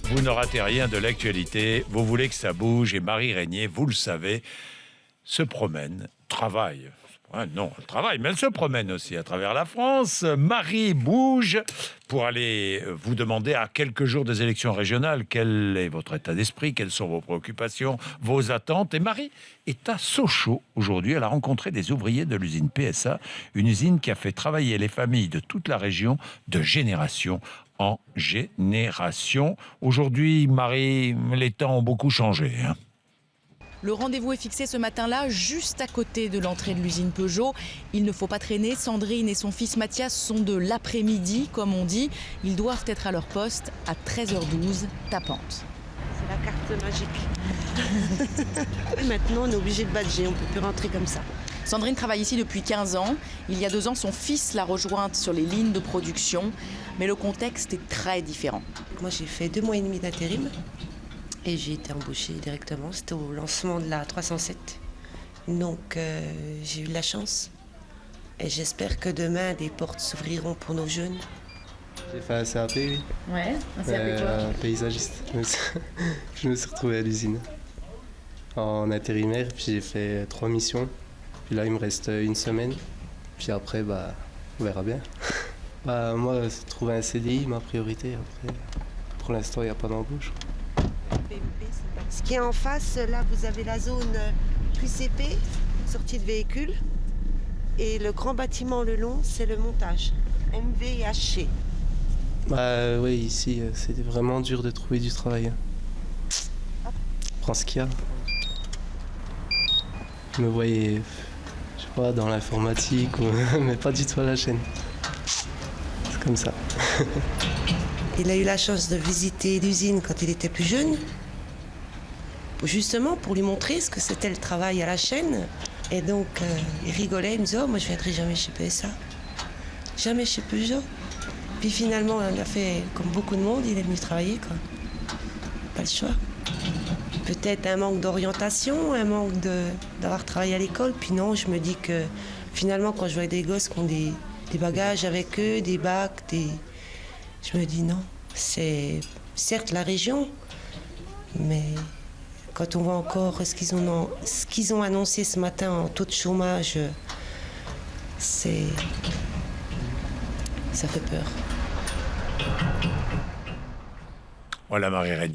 vous ne ratez rien de l'actualité. Vous voulez que ça bouge et Marie Régnier, vous le savez, se promène, travaille. Non, elle travaille, mais elle se promène aussi à travers la France. Marie bouge pour aller vous demander à quelques jours des élections régionales quel est votre état d'esprit, quelles sont vos préoccupations, vos attentes. Et Marie est à Sochaux aujourd'hui. Elle a rencontré des ouvriers de l'usine PSA, une usine qui a fait travailler les familles de toute la région de génération en génération. Aujourd'hui, Marie, les temps ont beaucoup changé, hein. Le rendez-vous est fixé ce matin-là, juste à côté de l'entrée de l'usine Peugeot. Il ne faut pas traîner. Sandrine et son fils Mathias sont de l'après-midi, comme on dit. Ils doivent être à leur poste à 13h12, tapante. C'est la carte magique. Maintenant, on est obligé de badger, on ne peut plus rentrer comme ça. Sandrine travaille ici depuis 15 ans. Il y a 2 ans, son fils l'a rejointe sur les lignes de production. Mais le contexte est très différent. Moi, j'ai fait 2 mois et demi d'intérim. Et j'ai été embauchée directement, c'était au lancement de la 307. Donc j'ai eu de la chance. Et j'espère que demain, des portes s'ouvriront pour nos jeunes. J'ai fait un CAP, oui. Ouais, un CAP quoi Paysagiste. Je me suis retrouvé à l'usine en intérimaire, puis j'ai fait 3 missions. Puis là, il me reste 1 semaine. Puis après, on verra bien. Moi, c'est trouver un CDI, ma priorité. Après, pour l'instant, il n'y a pas d'embauche. Ce qui est en face, là, vous avez la zone QCP, sortie de véhicules. Et le grand bâtiment le long, c'est le montage, MVHC. Oui, ici, c'est vraiment dur de trouver du travail. Prends ce qu'il y a. Je me voyais, je sais pas, dans l'informatique, mais pas du tout à la chaîne. C'est comme ça. Il a eu la chance de visiter l'usine quand il était plus jeune. Justement pour lui montrer ce que c'était le travail à la chaîne. Et donc il rigolait, il me disait « Oh, moi je viendrai jamais chez PSA, jamais chez Peugeot ». Puis finalement, il a fait comme beaucoup de monde, il est venu travailler, quoi. Pas le choix. Peut-être un manque d'orientation, un manque d'avoir travaillé à l'école. Puis non, je me dis que finalement, quand je vois des gosses qui ont des bagages avec eux, des bacs, je me dis non, c'est certes la région, mais quand on voit encore ce qu'ils ont annoncé ce matin en taux de chômage, ça fait peur. Voilà Marie Régnier.